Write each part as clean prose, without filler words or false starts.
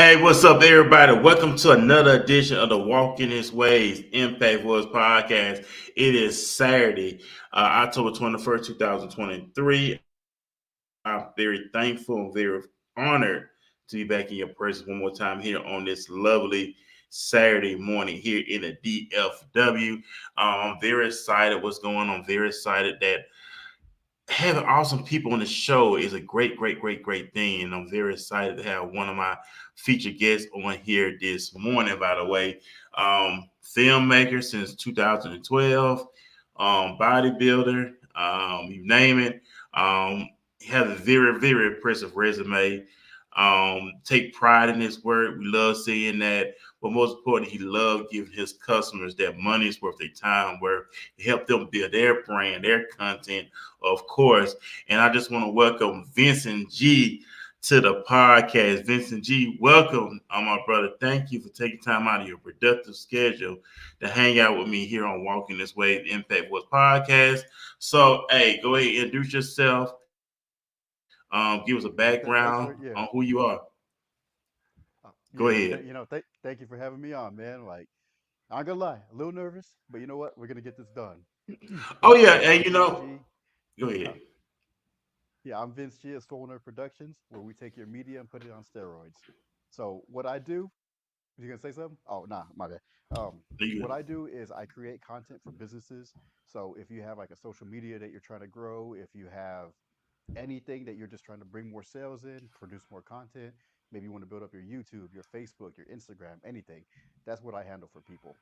Hey, what's up, everybody? Welcome to another edition of the Walk in His Ways Impact Wars podcast. It is Saturday, October 21st, 2023. I'm very thankful and very honored to be back in your presence one more time here on this lovely Saturday morning here in the DFW. I'm very excited what's going on. Very excited that having awesome people on the show is a great thing. And I'm very excited to have one of my featured guests on here this morning, by the way. Filmmaker since 2012, bodybuilder, you name it. He has a very impressive resume. Take pride in his work. We love seeing that. But most importantly, he loved giving his customers their money's worth, their time worth, help them build their brand, their content, of course. And I just want to welcome Vincent G to the podcast. Vincent G, welcome, my brother. Thank you for taking time out of your productive schedule to hang out with me here on Walking This Way, the Impact Wars podcast. So, hey, go ahead and introduce yourself. Give us a Thanks background for yeah. on who you are. Go Yeah. ahead. Thank you for having me on, man. Like, I'm not gonna lie, a little nervous, but you know what? We're gonna get this done. Oh But yeah, yeah, hey, I'm Vince G. go Uh, ahead. yeah, I'm Vince G. of Soul Nerve Productions, where we take your media and put it on steroids. So what I do? You gonna say something? Oh, nah, my bad. What You I do is I create content for businesses. So if you have like a social media that you're trying to grow, if you have anything that you're just trying to bring more sales in, produce more content. Maybe you want to build up your YouTube, your Facebook, your Instagram, anything. That's what I handle for people.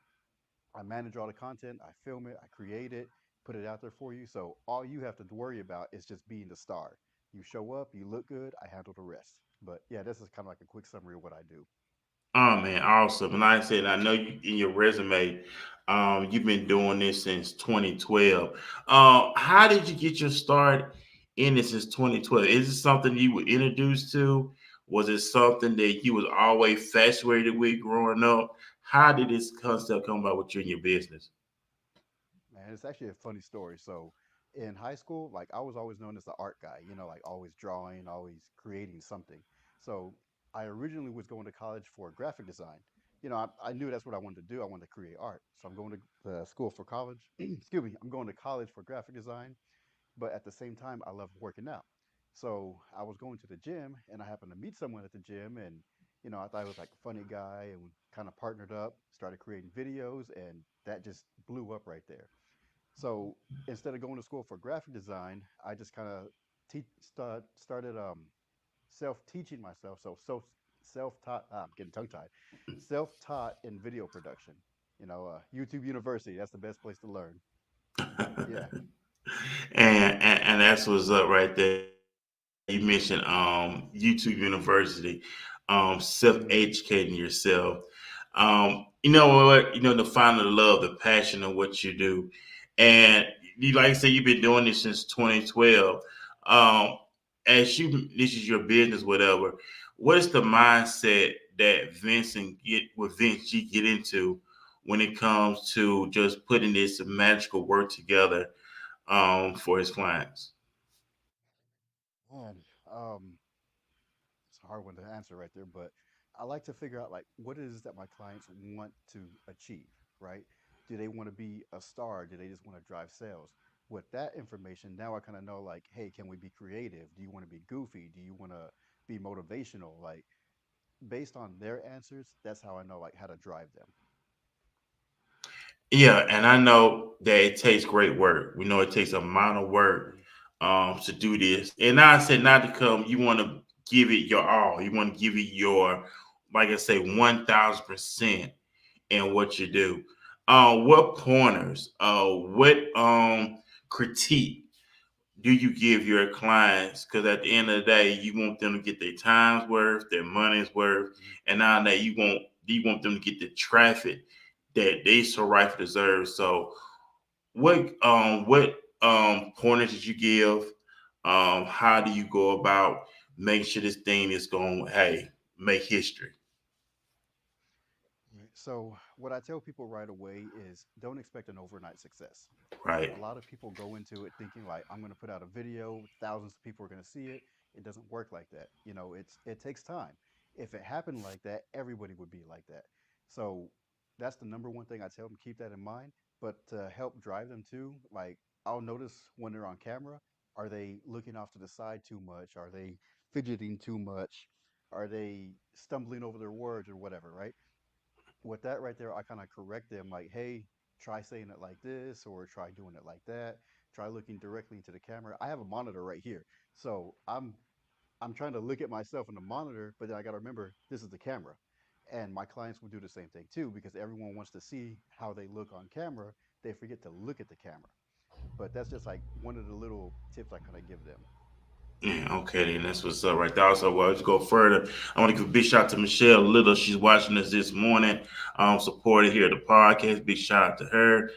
I manage all the content, I film it, I create it, put it out there for you. So all you have to worry about is just being the star. You show up, you look good, I handle the rest. But yeah, this is kind of like a quick summary of what I do. Oh man, awesome. And like I said, I know you in your resume, you've been doing this since 2012. How did you get your start in this since 2012? Is it something you were introduced to? Was it something that you was always fascinated with growing up? How did this concept come about with you and your business? Man, it's actually a funny story. So in high school, like I was always known as the art guy, like always drawing, always creating something. So I originally was going to college for graphic design. I knew that's what I wanted to do. I wanted to create art. So I'm going to the school for college. Excuse me. I'm going to college for graphic design. But at the same time, I love working out. So I was going to the gym and I happened to meet someone at the gym. And, I thought he was like a funny guy and we kind of partnered up, started creating videos, and that just blew up right there. So instead of going to school for graphic design, I just kind of started self-teaching myself. So self-taught. I'm getting tongue-tied. Self-taught in video production. YouTube University. That's the best place to learn. Yeah. And that's what's up right there. You mentioned YouTube University, Hmm. self-educating yourself. You know what? You know the find the love, the passion of what you do, and you like I said, you've been doing this since 2012. Um, as you this is your business, whatever. What is the mindset that Vince G get into when it comes to just putting this magical work together for his clients? Man, it's a hard one to answer right there, but I like to figure out like what it is that my clients want to achieve, right? Do they want to be a star? Do they just want to drive sales? With that information, now I kind of know like, hey, can we be creative? Do you want to be goofy? Do you want to be motivational? Like based on their answers, that's how I know like how to drive them. Yeah, and I know that it takes great work. We know it takes a amount of work Mhm. to do this. And I said not to come, you want to give it your all. You want to give it your, like I say, 1000% in what you do. What pointers, what critique do you give your clients? Because at the end of the day, you want them to get their time's worth, their money's worth, Mhm. and now that you want them to get the traffic that they so rightfully deserve. So, what pointers did you give? How do you go about making sure this thing is going? Hey, make history, Right. So what I tell people right away is don't expect an overnight success. A right? lot of people go into it thinking like I'm going to put out a video, thousands of people are going to see it. It doesn't work like that. It takes time. If it happened like that, everybody would be like that. So that's the number one thing I tell them, keep that in mind. But to help drive them too, like I'll notice when they're on camera, are they looking off to the side too much? Are they fidgeting too much? Are they stumbling over their words or whatever, right? With that right there, I kind of correct them like, hey, try saying it like this or try doing it like that. Try looking directly into the camera. I have a monitor right here. So I'm trying to look at myself in the monitor, but then I got to remember this is the camera. And my clients will do the same thing too because everyone wants to see how they look on camera. They forget to look at the camera. But that's just like one of the little tips I kind of give them. Yeah, okay, then that's what's up right there. Also, well, let's go further. I want to give a big shout out to Michelle Little. She's watching us this morning, supported here at the podcast. Big shout out to her.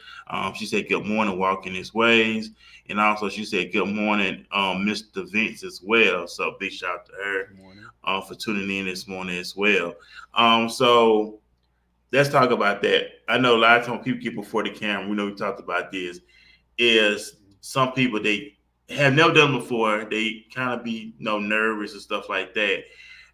She said, "Good morning, walking his ways," and also she said, "Good morning, Mr. Vince as well." So big shout out to her Good morning. for tuning in this morning as well. So let's talk about that. I know a lot of times people get before the camera. We know we talked about this. Is Mhm. some people they have never done before. They kind of be nervous and stuff like that.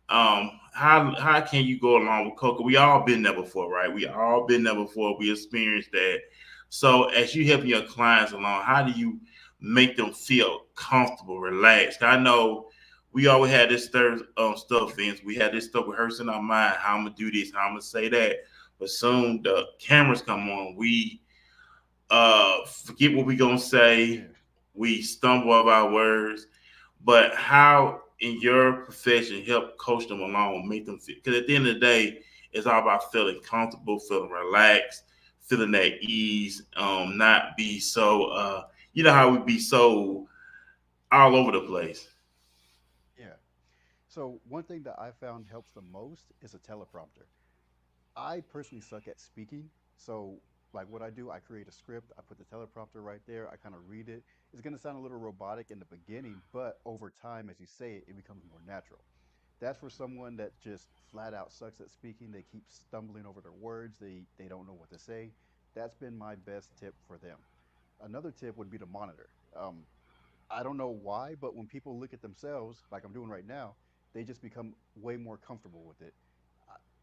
How can you go along with Coca? We all been there before, right? We all been there before. We experienced that. So as you helping your clients along, how do you make them feel comfortable, relaxed? I know we always had this stuff, Vince. We had this stuff rehearsing in our mind. How I'm gonna do this, how I'm gonna say that. But soon the cameras come on. We forget what we gonna say. Yeah. We stumble over our words. But how in your profession help coach them along, make them feel? Because at the end of the day, it's all about feeling comfortable, feeling relaxed, feeling at ease. Not be so. You know how we be so all over the place. Yeah. So one thing that I found helps the most is a teleprompter. I personally suck at speaking. So, like what I do, I create a script, I put the teleprompter right there, I kind of read it. It's going to sound a little robotic in the beginning, but over time, as you say it, it becomes more natural. That's for someone that just flat out sucks at speaking. They keep stumbling over their words, they don't know what to say. That's been my best tip for them. Another tip would be to monitor. I don't know why, but when people look at themselves, like I'm doing right now, they just become way more comfortable with it.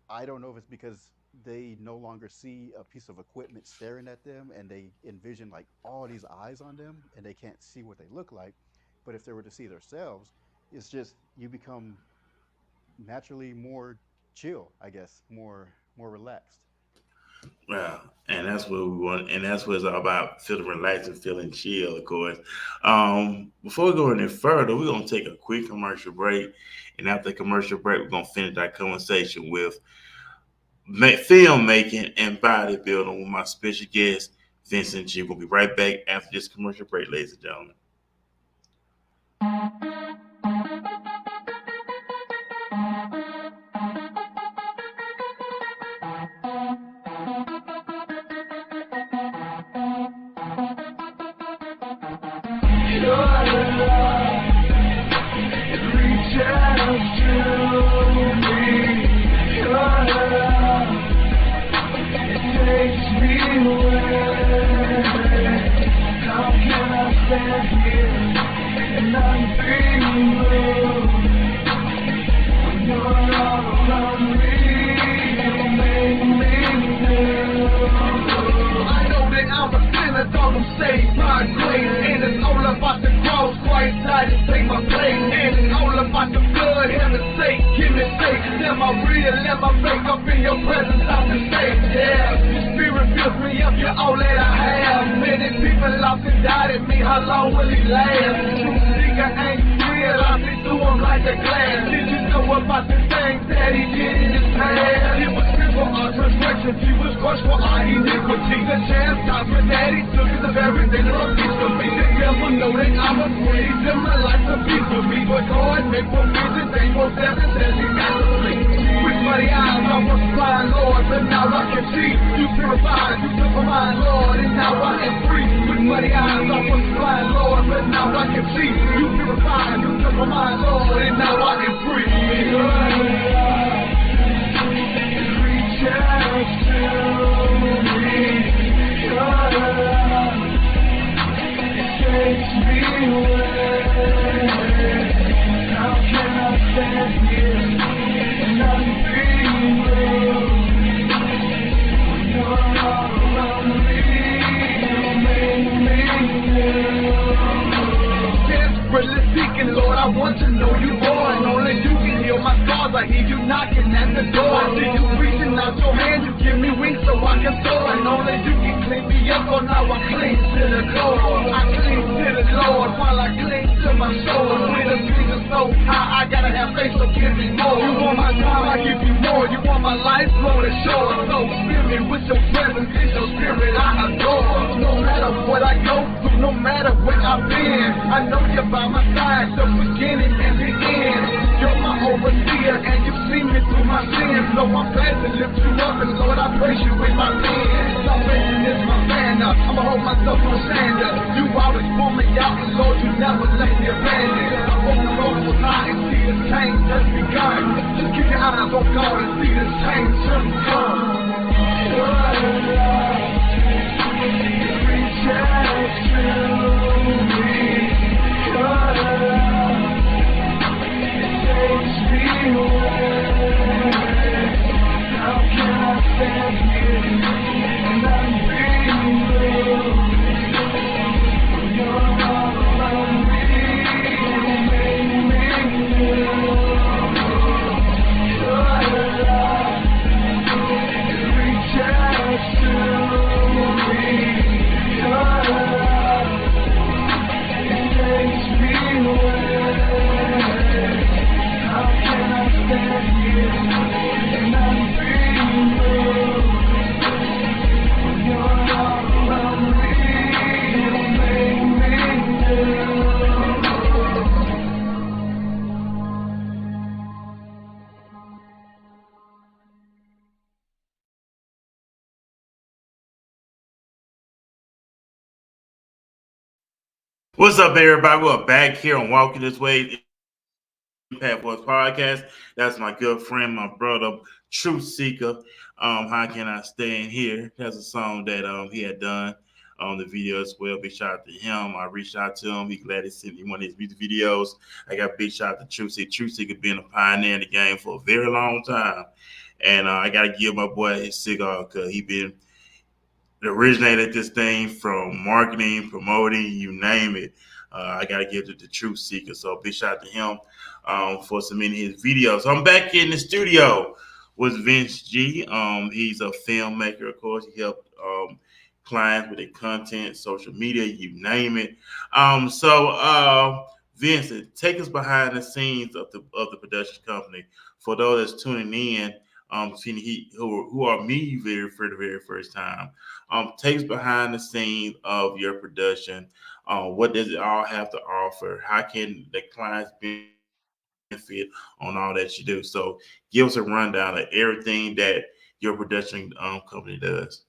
I don't know if it's because they no longer see a piece of equipment staring at them and they envision like all these eyes on them and they can't see what they look like. But if they were to see themselves, it's just you become naturally more chill, I guess, more relaxed. Well, and that's what we want, and that's what it's all about: feeling relaxed and feeling chill, of course. Before we go any further, we're gonna take a quick commercial break, and after the commercial break, we're gonna finish our conversation with filmmaking and bodybuilding with my special guest, Vincent G. We'll be right back after this commercial break, ladies and gentlemen. I hear you knocking at the door. I see you reaching out your hand, you give me wings so I can soar. And only you can clean me up, oh now I cling to the Lord. I cling to the Lord while I cling to my soul. When the vision so high, I gotta have faith, so give me more. You want my time, I give you more. You want my life, blow the shore. So fill me with your presence, in your spirit I adore. No matter what I go through, no matter where I've been, I know you're by my side, the beginning and the end. You're my overseer, and you see me through my sins. So I'm glad to lift you up, and Lord, I praise you with my pen. Salvation is my banner, I'ma hold myself on standard. You always pull me out, and Lord, you never let me abandon. I walk the road so high and see this change just begun. Just keep your eyes on God and see this change just come. Reach out to me, What's up, everybody? We're back here on Walking This Way Impact Voice Podcast. That's my good friend, my brother, Truth Seeker. How can I stay in here? That's a song that he had done on the video as well. Big shout out to him. I reached out to him. He glad he sent me one of his music videos. I got big shout out to Truth Seeker. Truth Seeker been a pioneer in the game for a very long time. And I got to give my boy his cigar because he been originated this thing from marketing, promoting, you name it. I got to give it to Truth Seeker. So big shout out to him for submitting his videos. So I'm back in the studio with Vince G. He's a filmmaker, of course. He helped clients with their content, social media, you name it. Vincent, take us behind the scenes of the production company for those that's tuning in. Who are me for the very first time. Takes behind the scenes of your production. What does it all have to offer? How can the clients benefit on all that you do? So give us a rundown of everything that your production company does.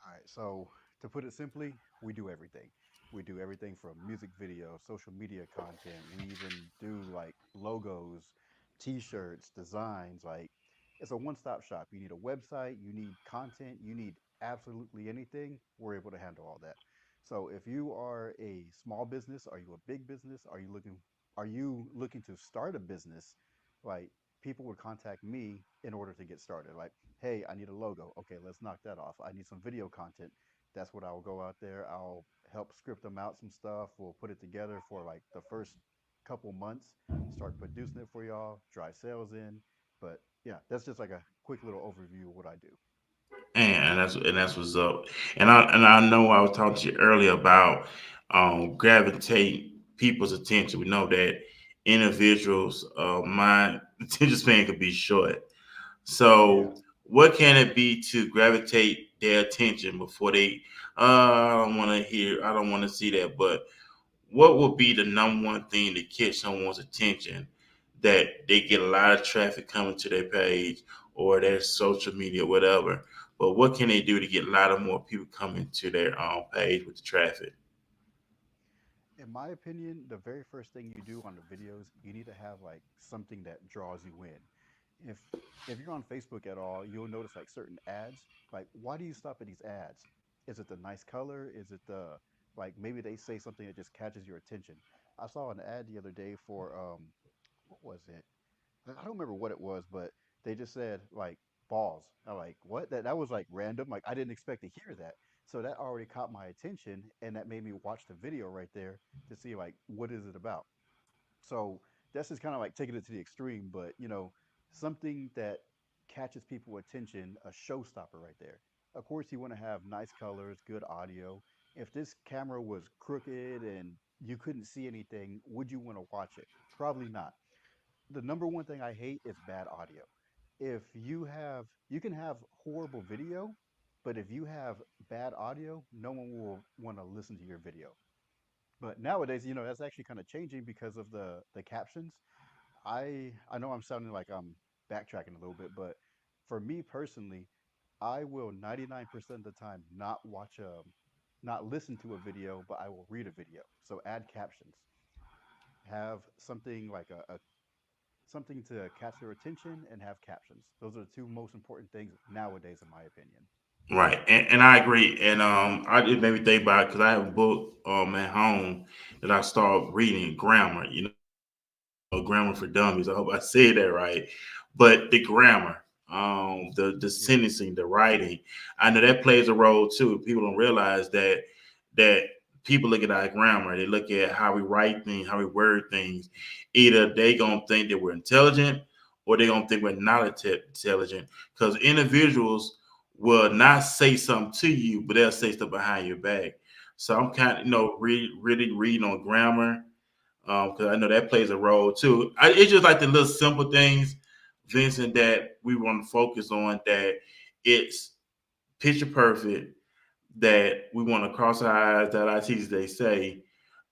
All right, so to put it simply, we do everything. We do everything from music video, social media content. We even do like logos, t-shirts, designs. Like it's a one-stop shop. You need a website, you need content, you need absolutely anything. We're able to handle all that. So if you are a small business, are you a big business? Are you looking to start a business? Like people would contact me in order to get started. Like, hey, I need a logo. Okay, let's knock that off. I need some video content. That's what I'll go out there. I'll help script them out some stuff. We'll put it together for like the first couple months, start producing it for y'all, drive sales in. But yeah, that's just like a quick little overview of what I do. And that's what's up. And I know I was talking to you earlier about gravitate people's attention. We know that individuals mind attention span could be short. Yeah. So what can it be to gravitate their attention before they I don't want to hear, I don't want to see that, but what would be the number one thing to catch someone's attention that they get a lot of traffic coming to their page or their social media, whatever. But what can they do to get a lot of more people coming to their page with the traffic? In my opinion, the very first thing you do on the videos, you need to have like something that draws you in. If if you're on Facebook at all, you'll notice like certain ads. Like, why do you stop at these ads? Is it the nice color? Is it the like maybe they say something that just catches your attention? I saw an ad the other day for what was it? I don't remember what it was, but they just said like balls. I'm like, what? That was like random. Like I didn't expect to hear that. So that already caught my attention and that made me watch the video right there to see like what is it about. So that's just kind of like taking it to the extreme, but something that catches people attention, a showstopper right there. Of course, you want to have nice colors, good audio. If this camera was crooked and you couldn't see anything, would you want to watch it? Probably not. The number one thing I hate is bad audio. If you can have horrible video, but if you have bad audio, no one will want to listen to your video. But nowadays, that's actually kind of changing because of the captions. I know I'm sounding like I'm backtracking a little bit, but for me personally, I will 99% of the time not listen to a video, but I will read a video. So add captions. Have something like a something to catch their attention and have captions. Those are the two most important things nowadays, in my opinion. Right, and I agree. And I it made me think about it because I have a book at home that I start reading grammar. Grammar for Dummies. I hope I said that right. But the grammar, the Yeah. sentencing, the writing, I know that plays a role too. People don't realize that people look at our grammar, they look at how we write things, how we word things. Either they gonna think that we're intelligent, or they gonna think we're not intelligent. Because individuals will not say something to you, but they'll say stuff behind your back. So I'm kind of really reading on grammar, because I know that plays a role too. It's just like the little simple things, Vincent, that we want to focus on. That it's picture perfect. That we want to cross our eyes, that our teachers they say,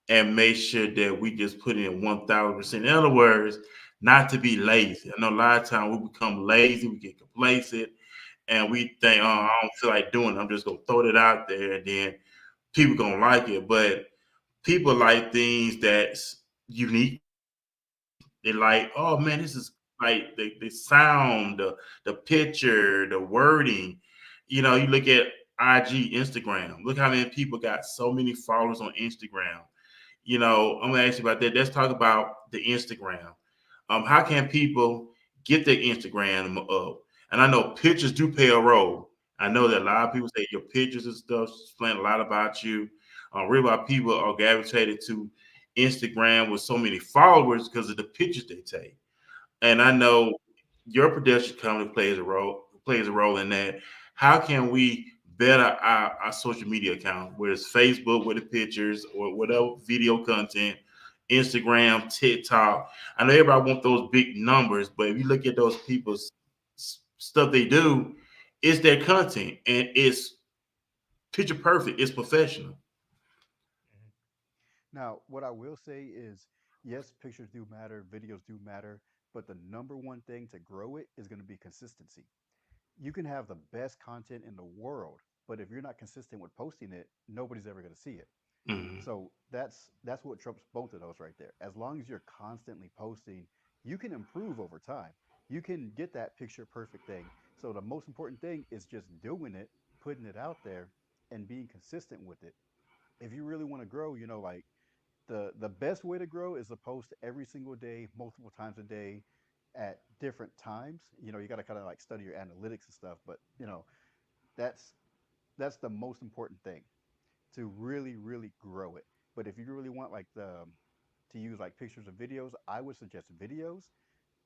and make sure that we just put in 1,000%. In other words, not to be lazy. I know a lot of times we become lazy, we get complacent, and we think, "Oh, I don't feel like doing it. I'm just gonna throw it out there, and then people gonna like it." But people like things that's unique. They like, oh man, this is like the sound, the picture, the wording. You look at IG, Instagram. Look how many people got so many followers on Instagram. I'm gonna ask you about that. Let's talk about the Instagram. How can people get their Instagram up? And I know pictures do play a role. I know that a lot of people say your pictures and stuff explain a lot about you. Really, why people are gravitated to Instagram with so many followers because of the pictures they take. And I know your production company plays a role in that. How can we better our social media account, whether it's Facebook with the pictures or whatever video content, Instagram, TikTok? I know everybody want those big numbers, but if you look at those people's stuff they do, it's their content and it's picture perfect. It's professional. Mhm. Now, what I will say is, yes, pictures do matter, videos do matter, but the number one thing to grow it is going to be consistency. You can have the best content in the world, but if you're not consistent with posting it, nobody's ever going to see it. Mhm. So that's what trumps both of those right there. As long as you're constantly posting, you can improve over time. You can get that picture perfect thing. So the most important thing is just doing it, putting it out there, and being consistent with it. If you really want to grow, like the best way to grow is to post every single day, multiple times a day, at different times. You got to kind of like study your analytics and stuff, but that's that's the most important thing to really, really grow it. But if you really want like the to use like pictures of videos, I would suggest videos.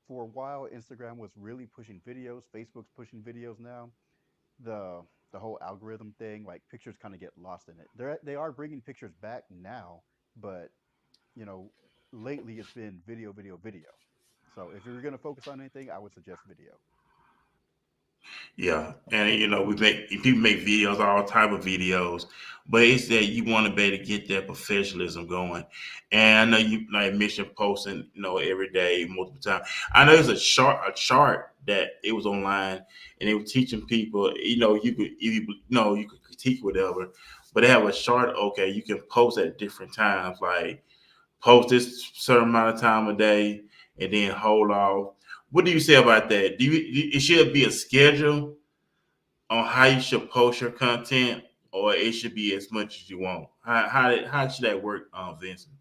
For a while, Instagram was really pushing videos. Facebook's pushing videos now. The whole algorithm thing, like pictures kind of get lost in it. They are bringing pictures back now, but you know, lately it's been video, video, video. So if you're gonna focus on anything, I would suggest video. Yeah, and people make videos, all type of videos, but it's that you want to be able to get that professionalism going. And I know you like mission posting, every day, multiple times. I know there's a chart that it was online, and they were teaching people, you could you could critique whatever, but they have a chart. Okay, you can post at different times, like post this certain amount of time a day, and then hold off. What do you say about that? It should be a schedule on how you should post your content, or it should be as much as you want? How should that work, Vincent?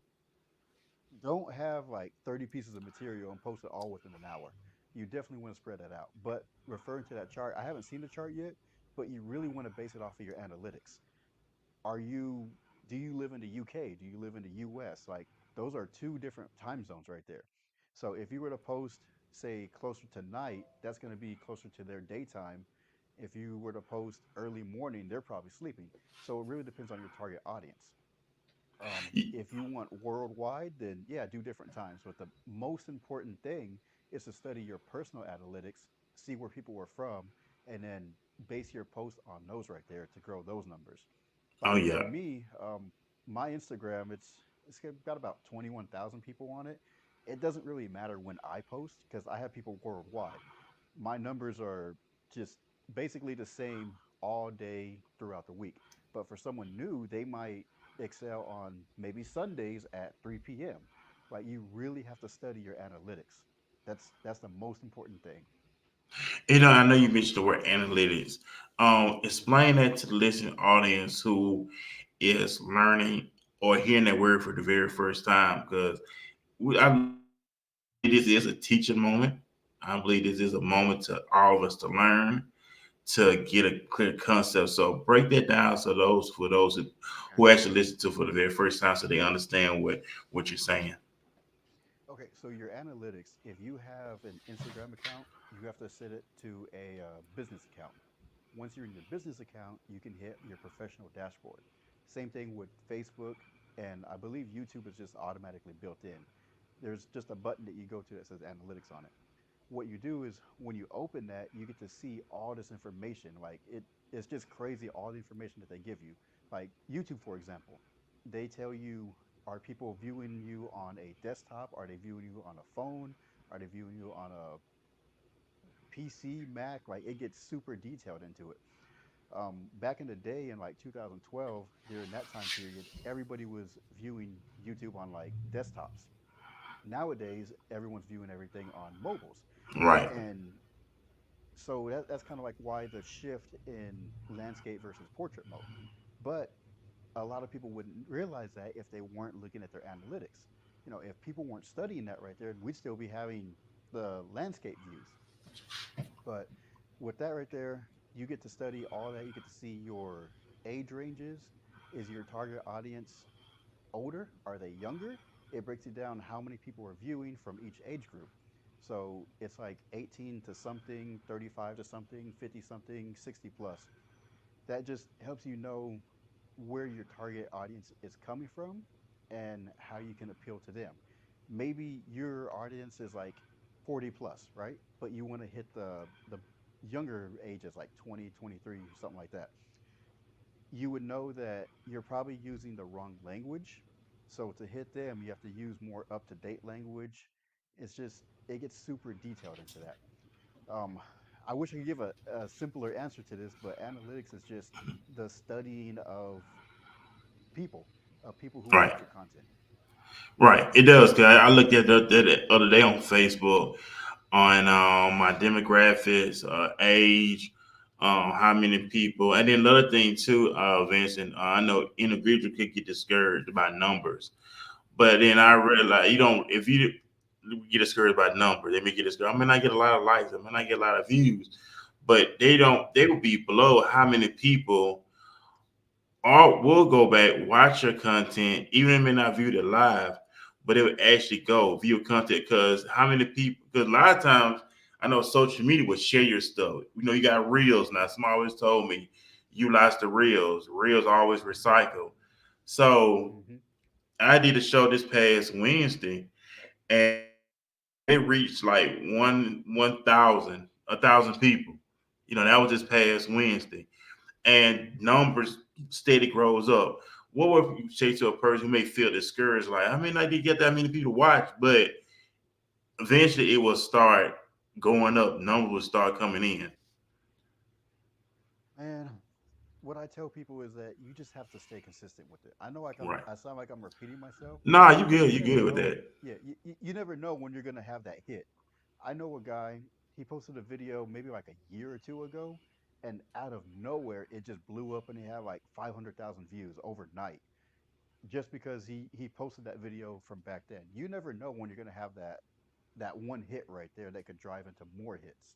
Don't have like 30 pieces of material and post it all within an hour. You definitely want to spread that out. But referring to that chart, I haven't seen the chart yet, but you really want to base it off of your analytics. Are you Do you live in the UK? Do you live in the US? Like those are two different time zones right there. So if you were to post, say, closer to night, that's going to be closer to their daytime. If you were to post early morning, they're probably sleeping. So it really depends on your target audience. If you want worldwide, then yeah, do different times. But the most important thing is to study your personal analytics, see where people were from, and then base your post on those right there to grow those numbers. Oh Like for yeah. me, my Instagram, it's got about 21,000 people on it. It doesn't really matter when I post because I have people worldwide. My numbers are just basically the same all day throughout the week. But for someone new, they might excel on maybe Sundays at 3 p.m. Like you really have to study your analytics. That's the most important thing. I know you mentioned the word analytics. Explain that to the listening audience who is learning or hearing that word for the very first time, because I believe this is a teaching moment. I believe this is a moment to all of us to learn, to get a clear concept. So break that down so those who actually listen to for the very first time, so they understand what you're saying. Okay, so your analytics, if you have an Instagram account, you have to set it to a business account. Once you're in your business account, you can hit your professional dashboard. Same thing with Facebook, and I believe YouTube is just automatically built in. There's just a button that you go to that says analytics on it. What you do is when you open that, you get to see all this information. Like it's just crazy all the information that they give you. Like YouTube, for example, they tell you, are people viewing you on a desktop? Are they viewing you on a phone? Are they viewing you on a PC, Mac? Like it gets super detailed into it. Back in the day, in like 2012, during that time period, everybody was viewing YouTube on like desktops. Nowadays, everyone's viewing everything on mobiles. Right. And so that's kind of like why the shift in landscape versus portrait mode. But a lot of people wouldn't realize that if they weren't looking at their analytics. You know, if people weren't studying that right there, we'd still be having the landscape views. But with that right there, you get to study all that. You get to see your age ranges. Is your target audience older? Are they younger? It breaks it down how many people are viewing from each age group. So it's like 18 to something, 35 to something, 50 something, 60 plus. That just helps you know where your target audience is coming from and how you can appeal to them. Maybe your audience is like 40 plus, right? But you want to hit the younger ages like 20, 23, something like that. You would know that you're probably using the wrong language. So to hit them, you have to use more up to date language. It's just, it gets super detailed into that. Um, I wish I could give a simpler answer to this, but analytics is just the studying of people who Right. watch your content. Right. It does. Cause I looked at the other day on Facebook on my demographics, age, how many people, and then another thing too, Vincent. I know individuals could get discouraged by numbers, but then I realized you don't. If you get discouraged by numbers, they may get discouraged. I mean, I get a lot of likes. I mean, I get a lot of views, but they don't. They will be below how many people or we'll go back, watch your content, even if it may not view it live, but it would actually go view your content because how many people? Because a lot of times I know social media will share your stuff. You know, you got reels now. Someone always told me utilize the reels. Reels always recycle. So Hmm. I did a show this past Wednesday, and it reached like 1,000 people. You know, that was this past Wednesday, and numbers steady grows up. What would you say to a person who may feel discouraged? Like, I mean, I did get that many people to watch, but eventually it will start going up. Numbers will start coming in. And what I tell people is that you just have to stay consistent with it. I know Right. I sound like I'm repeating myself, Nah, you but good. you You never good with know. that. Yeah, you never know when you're gonna have that hit. I know a guy, he posted a video maybe like a year or two ago, and out of nowhere it just blew up and he had like 500,000 views overnight just because he posted that video from back then. You never know when you're gonna have that one hit right there that could drive into more hits.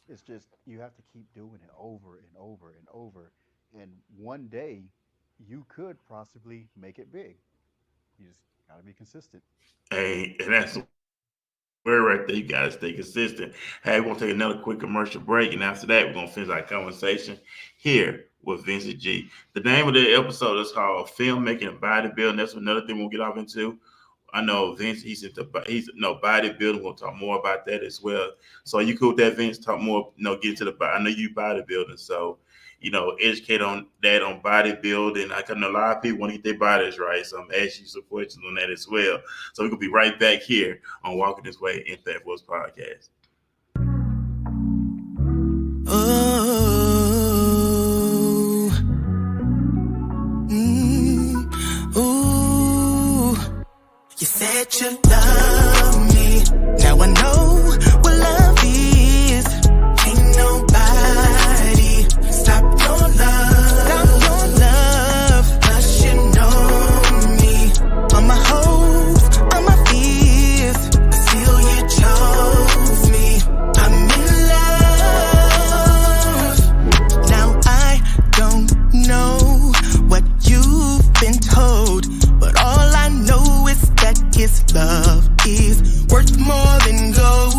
It's just you have to keep doing it over and over and over. And one day you could possibly make it big. You just gotta be consistent. Hey, and that's Word right there. You gotta stay consistent. Hey, we're gonna take another quick commercial break, and after that, we're gonna finish our conversation here with Vincent G. The name of the episode is called "Filmmaking and Bodybuilding." That's another thing we'll get off into. I know Vince. He's no bodybuilding. We'll talk more about that as well. So you cool with that, Vince? Talk more. Get into the. I know you bodybuilding, so educate on that on bodybuilding. I know a lot of people want to get their bodies right, so I'm asking you some questions on that as well. So we could be right back here on Walking This Way Impact Force Podcast. Oh, ooh. You said you love me. Now I know what love is. Ain't nobody stop your love. Stop your love. 'Cause you know me. All my hopes, all my fears. Still you chose me. I'm in love. Now I don't know what you've been told, but all I know is that his love is worth more than gold.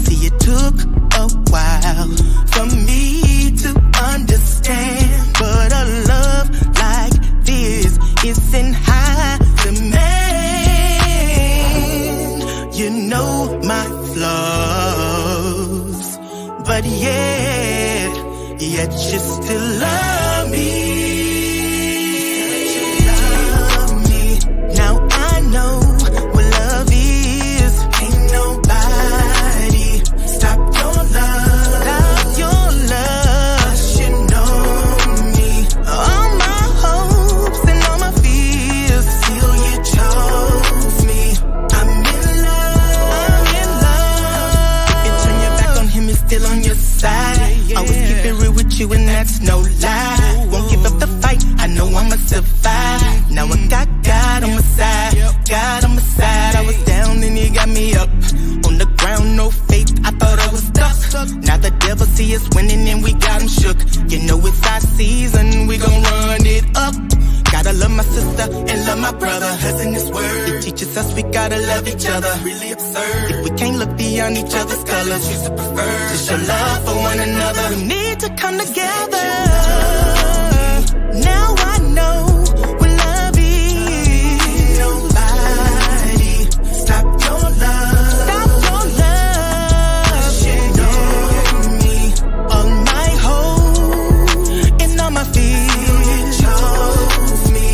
See, it took a while for me to understand, but a love like this isn't high demand. You know my flaws, but yet you still love me. Now I know what love is. Ain't nobody stop your love. Stop your love. 'Cause you know me. All my hopes and all my fears. Still you chose me. I'm in love. I'm in love. And turn your back on him, is still on your side. Always keep it real with you, and that's no lie. Won't give up the fight. I know I'ma survive. Now I got God on my side. God on my side. I was down and he got me up. On the ground, no faith. I thought I was stuck. Now the devil see us winning and we got him shook. You know it's our season. We gon' run it up. Gotta love my sister and love my brother. Cause in this word, it teaches us we gotta love each other. Really absurd. If we can't look beyond each other's colors, we should prefer to show love for one another. We need to come together. Now I know what love is. Nobody stop your love. Stop your love. You know me. All my hope and all my fears. You chose me.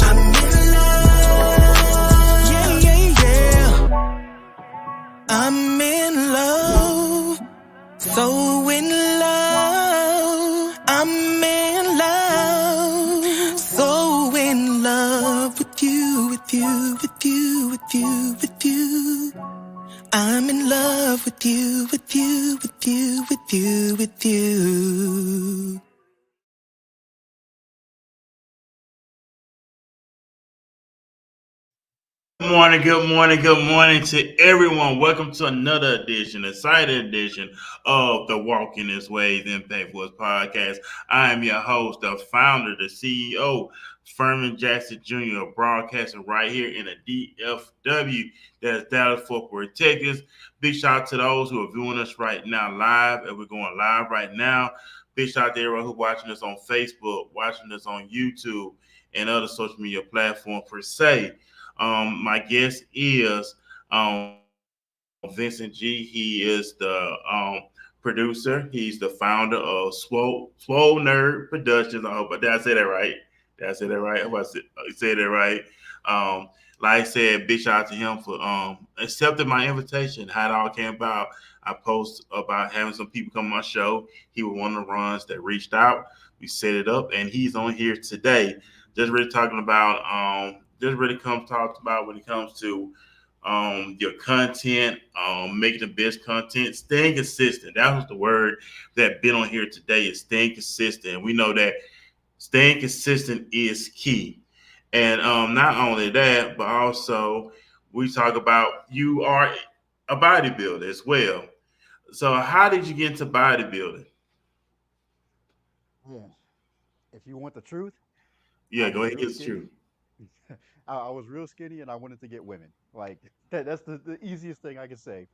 I'm in love. Yeah, yeah, yeah. I'm in love. So in love. I'm in love. So in love with you, with you, with you, with you, with you. I'm in love with you, with you, with you, with you, with you. Good morning, good morning to everyone. Welcome to another edition, exciting edition of the Walking This Ways Impact Force Podcast. I am your host, the founder, the CEO, Furman Jackson Jr., broadcasting right here in the DFW, that's Dallas Fort Worth, Texas. Big shout out to those who are viewing us right now live, and we're going live right now. Big shout out to everyone who's watching us on Facebook, watching us on YouTube, and other social media platforms per se. My guest is Vincent G. He is the producer. He's the founder of Swole Nerd Productions. I hope did I say that right? Did I say that right? I hope I said that right. Um, like I said, big shout out to him for accepting my invitation. How it all came about. I post about having some people come on my show. He was one of the runs that reached out. We set it up, and he's on here today. Just really talking about talked about when it comes to your content, making the best content, staying consistent. That was the word that been on here today is staying consistent. We know that staying consistent is key. And not only that, but also we talk about you are a bodybuilder as well. So how did you get into bodybuilding? Yeah. If you want the truth, Yeah, I go was ahead and really get the skinny. truth. I was real skinny and I wanted to get women. Like that's the easiest thing I could say.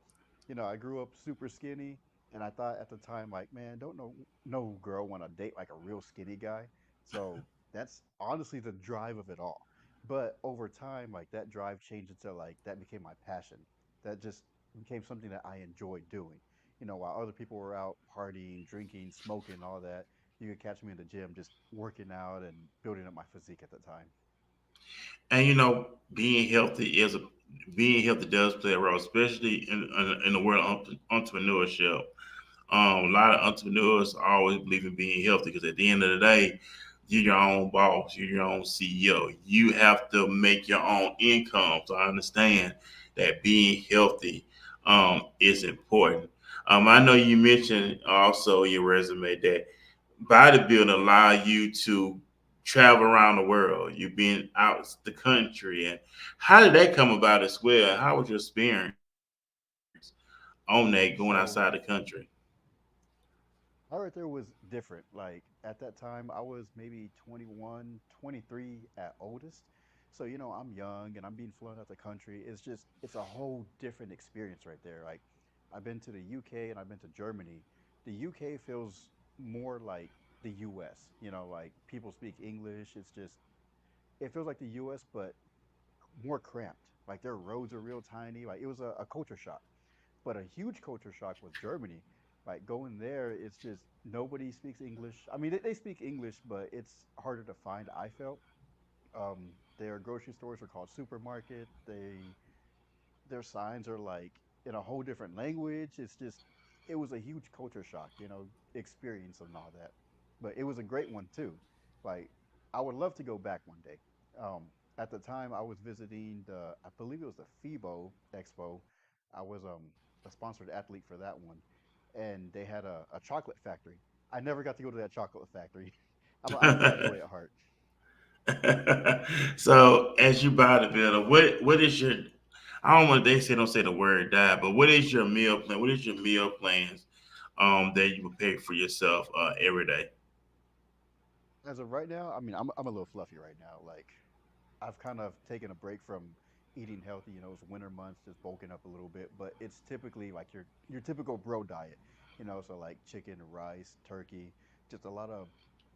I grew up super skinny, and I thought at the time, like, man, don't no girl want to date like a real skinny guy. So that's honestly the drive of it all. But over time, like that drive changed into like that became my passion. That just became something that I enjoyed doing. While other people were out partying, drinking, smoking, all that, you could catch me in the gym just working out and building up my physique at the time. And being healthy does play a role, especially in the world of entrepreneurship. A lot of entrepreneurs always believe in being healthy because at the end of the day, you're your own boss, you're your own CEO. You have to make your own income. So I understand that being healthy is important. I know you mentioned also in your resume that bodybuilding allow you to travel around the world. You've been out the country, and how did that come about as well? How was your experience on that going outside the So country? I right there was different. Like at that time, I was maybe 21, 23 at oldest. So, I'm young and I'm being flown out the country. It's a whole different experience right there. Like I've been to the UK and I've been to Germany. The UK feels more like the US, like people speak English. It feels like the US, but more cramped. Like their roads are real tiny. Like it was a culture shock. But a huge culture shock was Germany. Like going there, it's just nobody speaks English. I mean, they speak English, but it's harder to find. I felt their grocery stores are called supermarket. Their signs are like in a whole different language. It was a huge culture shock, experience and all that. But it was a great one too. Like I would love to go back one day. At the time, I was visiting I believe it was the FIBO Expo. I was a sponsored athlete for that one, and they had a chocolate factory. I never got to go to that chocolate factory. I'm a fat boy at heart. So, as you bodybuilder, what is your? I don't want they say don't say the word diet, but what is your meal plan? What is your meal plans that you prepare for yourself every day? As of right now, I mean, I'm a little fluffy right now. Like I've kind of taken a break from eating healthy. It's winter months, just bulking up a little bit. But it's typically like your typical bro diet. So like chicken, rice, turkey, just a lot of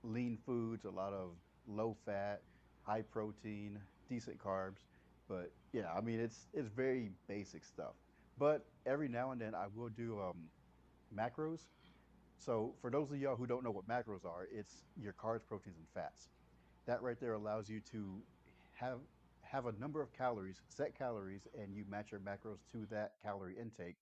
lean foods, a lot of low fat, high protein, decent carbs. But yeah, I mean it's very basic stuff. But every now and then I will do macros. So for those of y'all who don't know what macros are, it's your carbs, proteins, and fats. That right there allows you to have have a number of calories, set calories, and you match your macros to that calorie intake.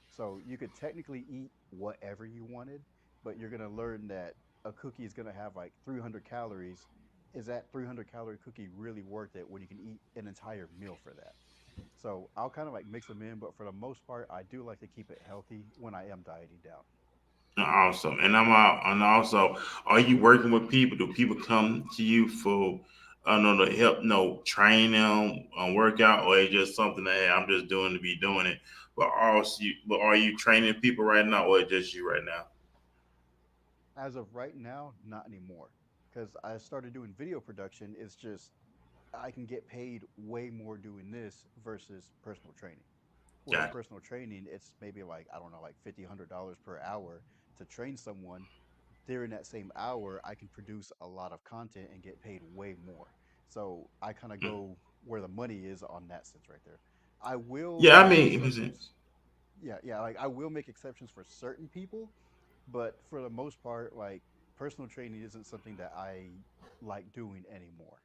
So you could technically eat whatever you wanted, but you're gonna learn that a cookie is gonna have like 300 calories. Is that 300-calorie cookie really worth it when you can eat an entire meal for that? So I'll kind of like mix them in, but for the most part, I do like to keep it healthy when I am dieting down. Awesome. And I'm out. And also, are you working with people? Do people come to you for no to help no train them on workout, or it's just something that hey, I'm just doing to be doing it? But are you training people right now, or it's just you right now? As of right now, not anymore. Because I started doing video production. It's just I can get paid way more doing this versus personal training. Whereas Got personal training, it's maybe like, I don't know, like $50, $100 per hour to train someone. During that same hour, I can produce a lot of content and get paid way more. So I kind of it. go where the money is on that sense right there. I will Yeah, I make mean, it makes exceptions. sense. Yeah, like I will make exceptions for certain people, but for the most part, like personal training isn't something that I like doing anymore.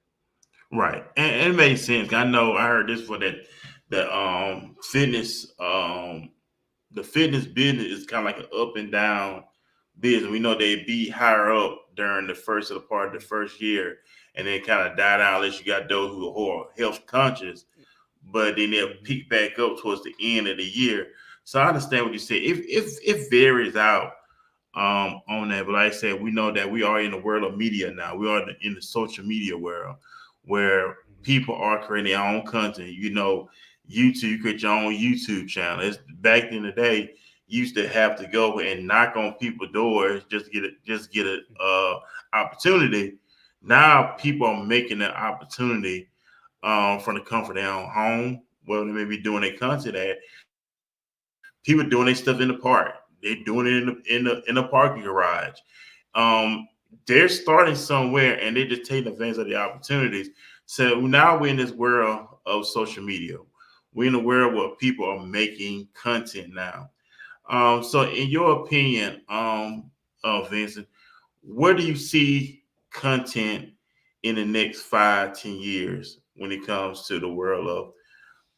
Right, and it makes sense. I know I heard this for that the fitness the fitness business is kind of like an up and down business. We know they be higher up during the first of the part of the first year, and then kind of die down unless you got those who are health conscious. But then they'll Mm-hmm. peak back up towards the end of the year. So I understand what you say. If it varies out on that, but like I said, we know that we are in the world of media now. We are in the social media world where Mm-hmm. people are creating their own content. YouTube, you create your own YouTube channel. It's back in the day, you used to have to go and knock on people's doors just get a opportunity. Now Right. people are making that opportunity from the comfort of their own home. Well, they may be doing their content at people doing their stuff in the park. They're doing it in a parking garage. Um, they're starting somewhere and they're just taking advantage of the opportunities. So now we're in this world of social media. We're in a world where people are making content now. So in your opinion, Vincent, where do you see content in the next 5, 10 years when it comes to the world of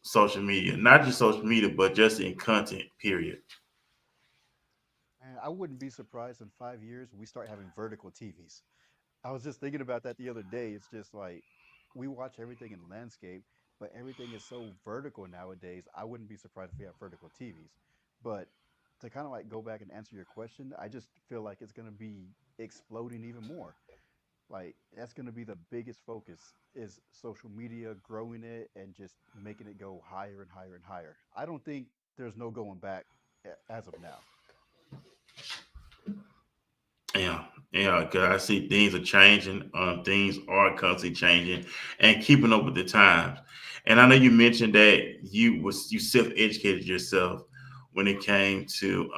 social media? Not just social media, but just in content, period. And I wouldn't be surprised in 5 years we start having vertical TVs. I was just thinking about that the other day. It's just like we watch everything in landscape, but everything is so vertical nowadays. I wouldn't be surprised if we have vertical TVs. But to kind of like go back and answer your question, I just feel like it's going to be exploding even more. Like that's going to be the biggest focus is social media, growing it and just making it go higher and higher and higher. I don't think there's no going back as of now. Yeah, yeah, because I see things are changing. Things are constantly changing, and keeping up with the times. And I know you mentioned that you self educated yourself when it came to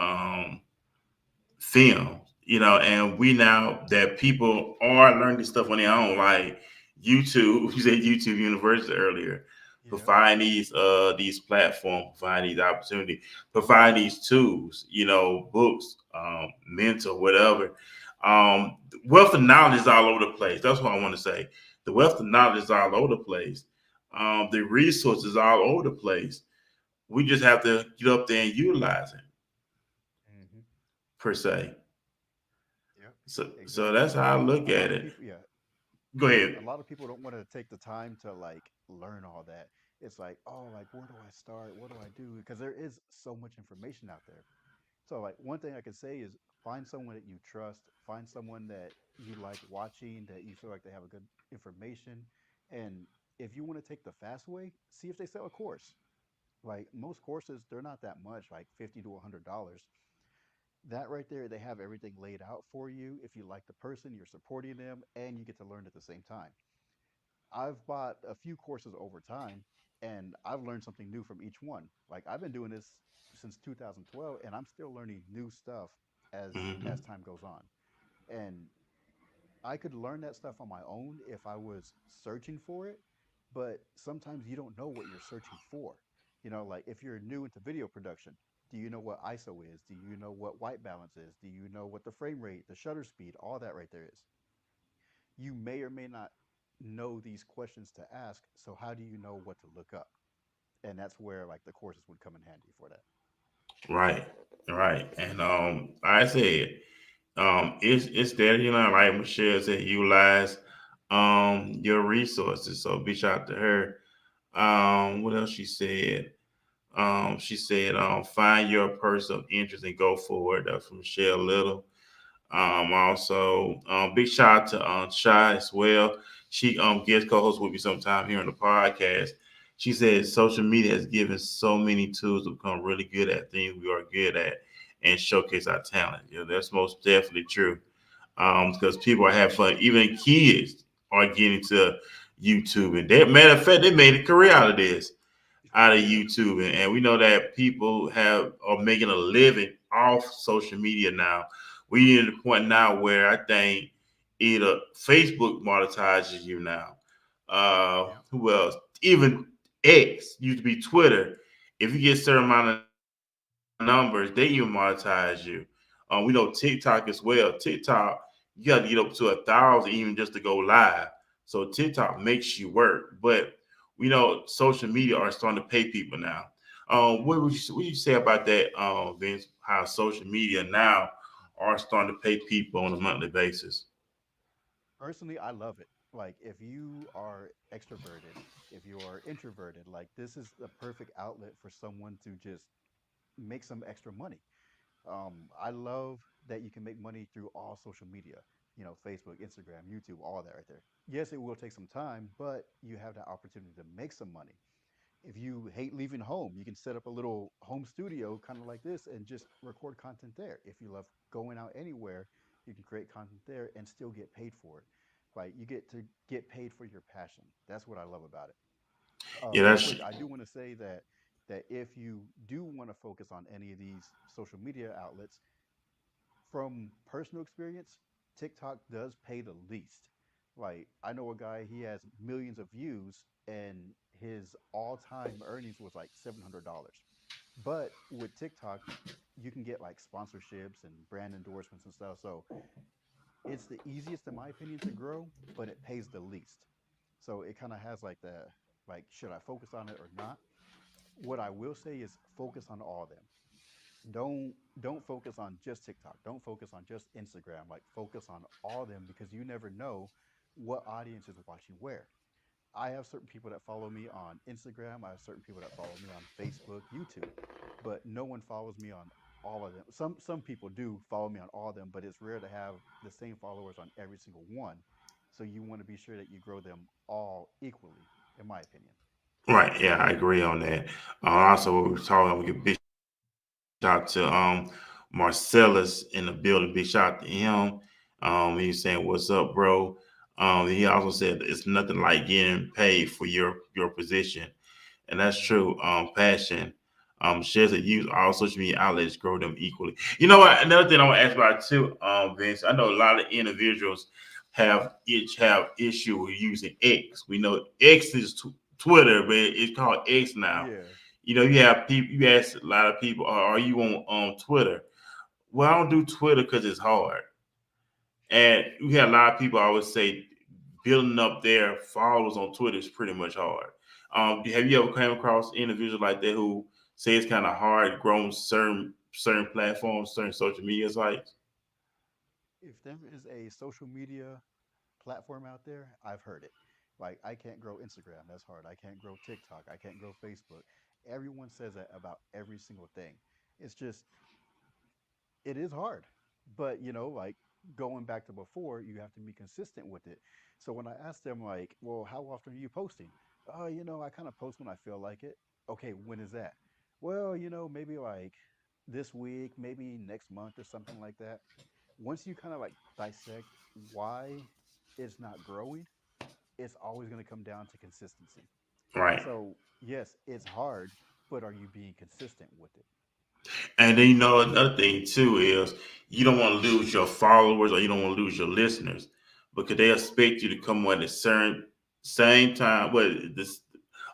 film, and we now that people are learning this stuff on their own, like YouTube. You said YouTube University earlier, Yeah. provide these platforms, provide these opportunities, provide these tools, books, mentor, whatever. Wealth of knowledge is all over the place. That's what I want to say. The wealth of knowledge is all over the place. The resources all over the place. We just have to get up there and utilize it Hmm. per se. Yep. So Exactly. that's how I look A lot at of it. people, yeah, Go ahead. a lot of people don't want to take the time to like learn all that. It's like, oh, like where do I start? What do I do? Because there is so much information out there. So like one thing I can say is find someone that you trust, find someone that you like watching, that you feel like they have a good information. And if you want to take the fast way, see if they sell a course. Like most courses, they're not that much, like 50 to $100. That right there, they have everything laid out for you. If you like the person, you're supporting them, and you get to learn at the same time. I've bought a few courses over time, and I've learned something new from each one. Like I've been doing this since 2012, and I'm still learning new stuff as Hmm. time goes on. And I could learn that stuff on my own if I was searching for it, but sometimes you don't know what you're searching for. Like if you're new into video production, do you know what ISO is? Do you know what white balance is? Do you know what the frame rate, the shutter speed, all that right there is? You may or may not know these questions to ask. So how do you know what to look up? And that's where like the courses would come in handy for that. Right, right. And like I said, it's there, like Michelle said, utilize your resources. So be shout out to her. What else she said? She said, find your person of interest and go forward. That's from Michelle Little. Also, big shout out to Shy as well. She guest co-host with me sometime here on the podcast. She said social media has given so many tools to become really good at things we are good at and showcase our talent. That's most definitely true. Because people are having fun. Even kids are getting to YouTube, and that matter of fact, they made a career out of Yep. YouTube, and we know that people are making a living off social media now. We in the point now where I think either Facebook monetizes you now. Yep. Who else? Even X used to be Twitter. If you get a certain amount of numbers, they even monetize you. We know TikTok as well. TikTok, you got to get up to 1,000 even just to go live. So TikTok makes you work, but we know social media are starting to pay people now. What would you say about that, Vince? How social media now are starting to pay people on a monthly basis? Personally, I love it. Like if you are extroverted, if you are introverted, like this is the perfect outlet for someone to just make some extra money. I love that you can make money through all social media, Facebook, Instagram, YouTube, all that right there. Yes, it will take some time, but you have the opportunity to make some money. If you hate leaving home, you can set up a little home studio kind of like this and just record content there. If you love going out anywhere, you can create content there and still get paid for it. Like you get to get paid for your passion. That's what I love about it. Yeah, Real that's quick, I do want to say that if you do want to focus on any of these social media outlets, from personal experience, TikTok does pay the least. Like I know a guy, he has millions of views, and his all-time earnings was like $700. But with TikTok, you can get like sponsorships and brand endorsements and stuff. So it's the easiest, in my opinion, to grow, but it pays the least. So it kind of has like the like, should I focus on it or not? What I will say is focus on all of them. Don't focus on just TikTok. Don't focus on just Instagram. Like focus on all of them because you never know what audience is watching where. I have certain people that follow me on Instagram. I have certain people that follow me on Facebook, YouTube, but no one follows me on all of them. Some people do follow me on all of them, but it's rare to have the same followers on every single one. So you want to be sure that you grow them all equally, in my opinion. right. Yeah, I agree on that. Also, we were talking. We give big shout to Marcellus in the building. Big shout to him. He's saying, "What's up, bro?" He also said it's nothing like getting paid for your position. And that's true. Passion. Shares that use all social media outlets grow them equally. You know what? Another thing I want to ask about too, Vince. I know a lot of individuals have issue with using X. We know X is Twitter, but it's called X now. Yeah. You know, you have people. You ask a lot of people, "Are you on Twitter?" Well, I don't do Twitter because it's hard. And we had a lot of people always say building up their followers on Twitter is pretty much hard. Have you ever came across individuals like that who say it's kind of hard growing certain platforms, certain social media sites? If there is a social media platform out there, I've heard it. Like I can't grow Instagram, that's hard. I can't grow TikTok, I can't grow Facebook. Everyone says that about every single thing. It's just it is hard. But like going back to before, you have to be consistent with it. So when I asked them like, well, how often are you posting? Oh, I kind of post when I feel like it. Okay, when is that? Well, maybe like this week, maybe next month or something like that. Once you kind of like dissect why it's not growing, it's always going to come down to consistency. Right. So, yes, it's hard, but are you being consistent with it? And then you know another thing too is you don't want to lose your followers or you don't want to lose your listeners because they expect you to come on at a certain same time, this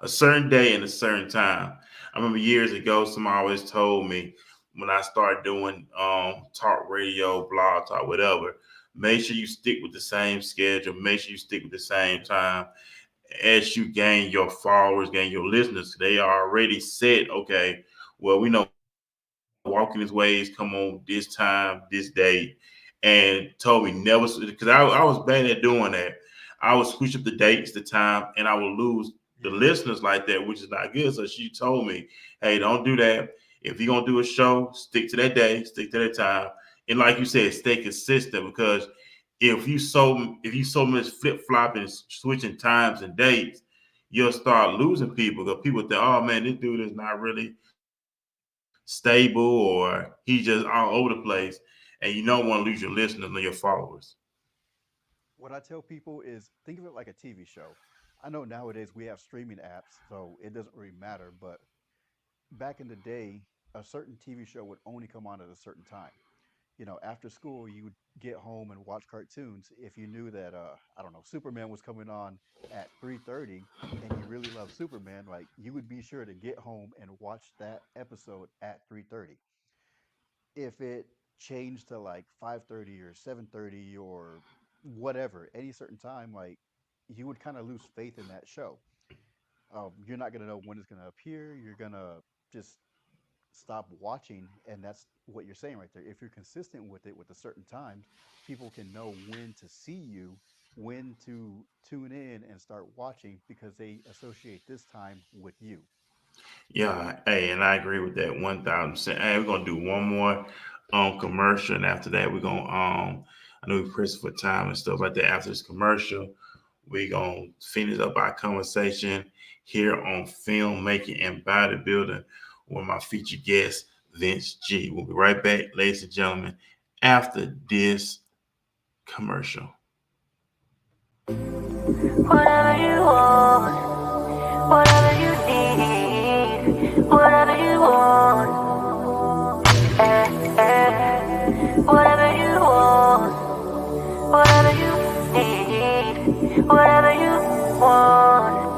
a certain day and a certain time. I remember years ago, somebody always told me when I started doing talk radio, blog talk, whatever, make sure you stick with the same schedule, make sure you stick with the same time as you gain your followers, gain your listeners. They already said, okay, well, we know walking his ways come on this time, this day, and told me never because I was bad at doing that. I would switch up the dates, the time, and I would lose the Yeah. listeners like that, which is not good. So she told me, "Hey, don't do that. If you're gonna do a show, stick to that day, stick to that time, and like you said, stay consistent because if you so much flip flopping, switching times and dates, you'll start losing people because people think, oh man, this dude is not really stable or he's just all over the place, and you don't want to lose your listeners or your followers. What I tell people is think of it like a TV show. I know nowadays we have streaming apps, so it doesn't really matter, but back in the day, a certain TV show would only come on at a certain time. After school, you would get home and watch cartoons. If you knew that, I don't know, Superman was coming on at 3:30, and you really love Superman, like you would be sure to get home and watch that episode at 3:30. If it changed to like 5:30 or 7:30 or whatever, any certain time, like you would kind of lose faith in that show. You're not gonna know when it's gonna appear. You're gonna just stop watching, and that's what you're saying right there. If you're consistent with it with the certain times, people can know when to see you, when to tune in and start watching because they associate this time with you. Yeah, hey, and I agree with that 1,000%. Hey, we're gonna do one more commercial, and after that, we're gonna I know we press for time and stuff like that. After this commercial, we're gonna finish up our conversation here on filmmaking and bodybuilding with my featured guest, Vince G. We'll be right back, ladies and gentlemen, after this commercial. Whatever you want, whatever Whatever you want, whatever you want, whatever you need, whatever you want.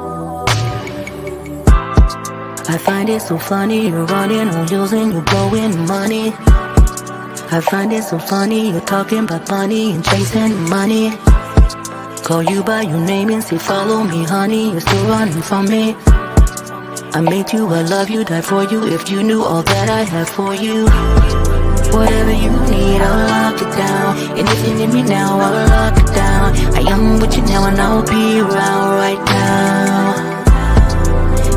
I find it so funny, you're running on losing, you're blowing money. I find it so funny, you're talking about money and chasing money. Call you by your name and say follow me, honey, you're still running from me. I made you, I love you, die for you. If you knew all that I have for you, whatever you need, I'll lock it down. And if you need me now, I'll lock it down. I am with you now and I'll be around right now.